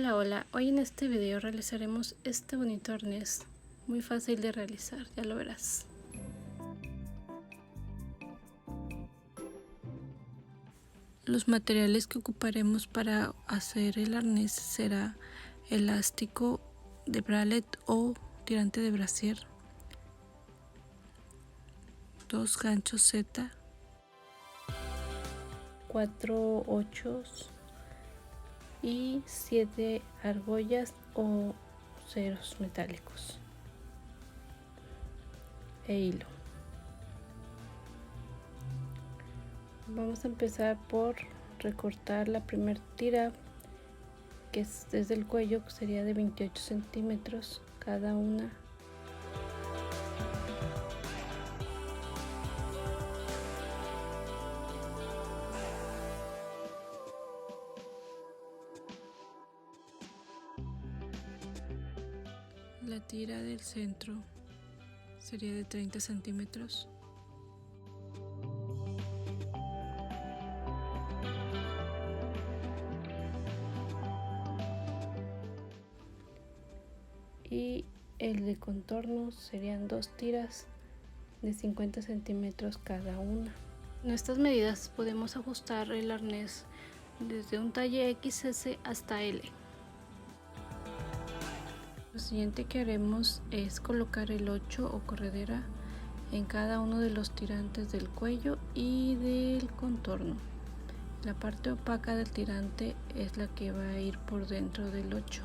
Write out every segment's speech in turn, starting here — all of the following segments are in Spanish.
Hola, hola, hoy en este video realizaremos este bonito arnés, muy fácil de realizar, ya lo verás. Los materiales que ocuparemos para hacer el arnés será elástico de bralette o tirante de brasier, 2 ganchos Z, 4 ochos y 7 argollas o ceros metálicos e hilo. Vamos a empezar por recortar la primera tira, que es desde el cuello, que sería de 28 centímetros cada una. La tira del centro sería de 30 centímetros. Y el de contorno serían 2 tiras de 50 centímetros cada una. En estas medidas podemos ajustar el arnés desde un talle XS hasta L. Lo siguiente que haremos es colocar el 8 o corredera en cada uno de los tirantes del cuello y del contorno. La parte opaca del tirante es la que va a ir por dentro del 8.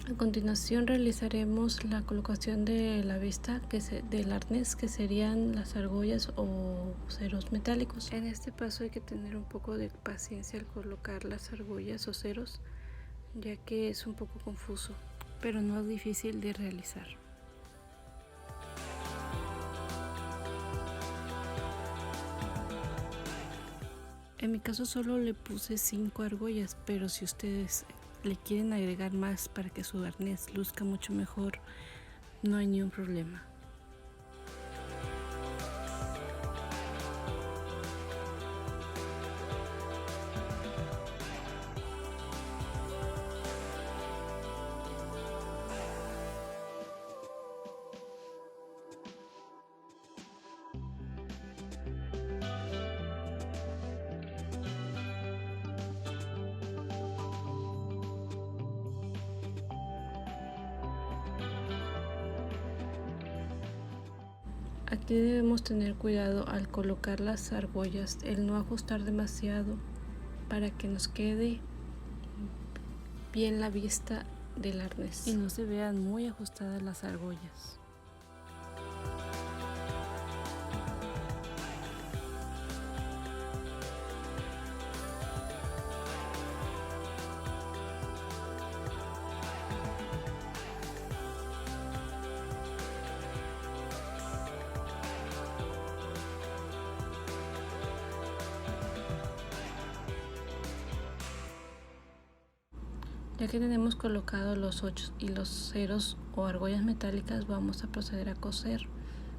A continuación realizaremos la colocación de la vista del arnés, que serían las argollas o ceros metálicos. En este paso hay que tener un poco de paciencia al colocar las argollas o ceros, ya que es un poco confuso, pero no es difícil de realizar. En mi caso solo le puse 5 argollas, pero si ustedes le quieren agregar más para que su arnés luzca mucho mejor, no hay ningún problema. Aquí debemos tener cuidado al colocar las argollas, el no ajustar demasiado para que nos quede bien la vista del arnés y no se vean muy ajustadas las argollas. Ya que tenemos colocados los 8 y los ceros o argollas metálicas, vamos a proceder a coser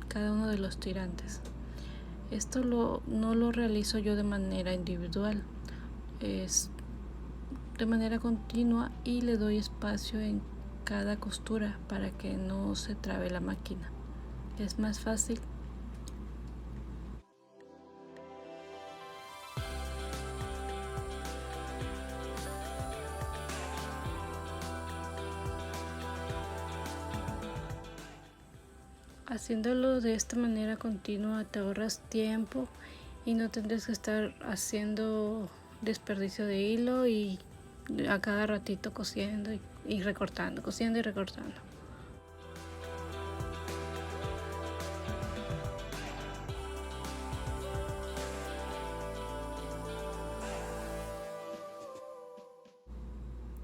cada uno de los tirantes. Esto no lo realizo yo de manera individual, es de manera continua y le doy espacio en cada costura para que no se trabe la máquina. Es más fácil. Haciéndolo de esta manera continua te ahorras tiempo y no tendrás que estar haciendo desperdicio de hilo y a cada ratito cosiendo y recortando, cosiendo y recortando.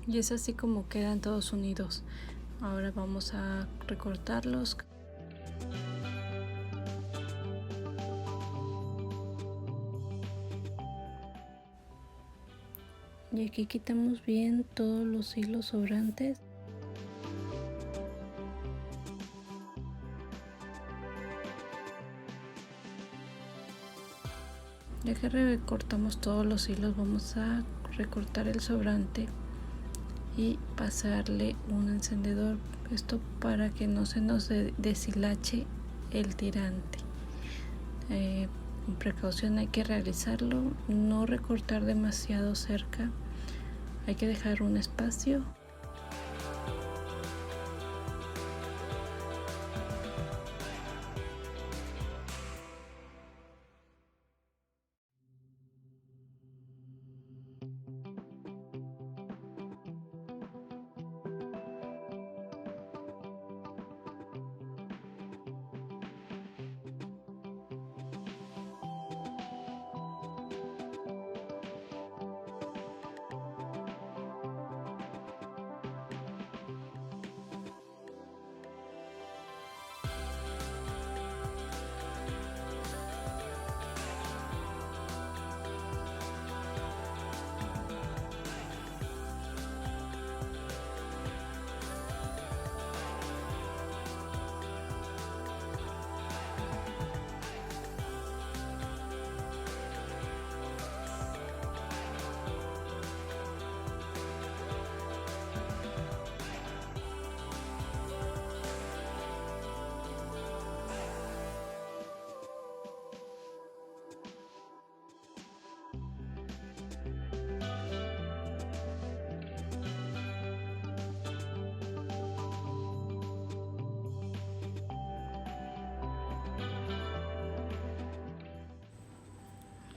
Y es así como quedan todos unidos. Ahora vamos a recortarlos. Y aquí quitamos bien todos los hilos sobrantes. Ya que recortamos todos los hilos, vamos a recortar el sobrante y pasarle un encendedor, esto para que no se nos deshilache el tirante. Con precaución hay que realizarlo, no recortar demasiado cerca, hay que dejar un espacio.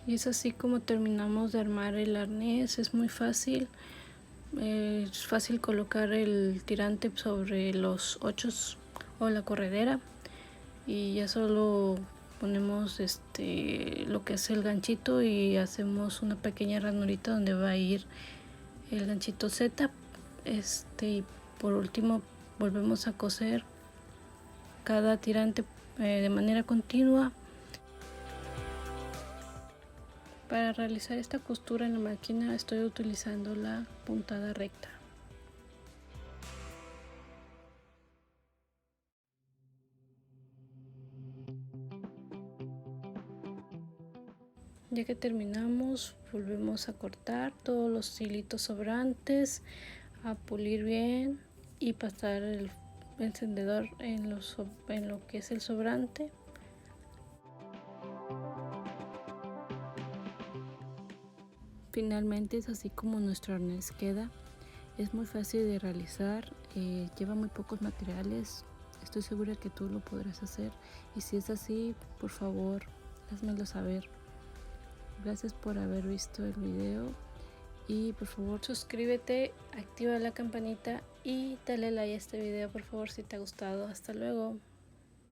Y es así como terminamos de armar el arnés. Es muy fácil. Es fácil colocar el tirante sobre los ochos o la corredera y ya solo ponemos lo que es el ganchito y hacemos una pequeña ranurita donde va a ir el ganchito Z. Y por último volvemos a coser cada tirante de manera continua. Para realizar esta costura en la máquina estoy utilizando la puntada recta. Ya que terminamos, volvemos a cortar todos los hilitos sobrantes, a pulir bien y pasar el encendedor en lo que es el sobrante. Finalmente es así como nuestro arnés queda. Es muy fácil de realizar, lleva muy pocos materiales. Estoy segura que tú lo podrás hacer y si es así, por favor, házmelo saber. Gracias por haber visto el video y por favor suscríbete, activa la campanita y dale like a este video por favor si te ha gustado. Hasta luego.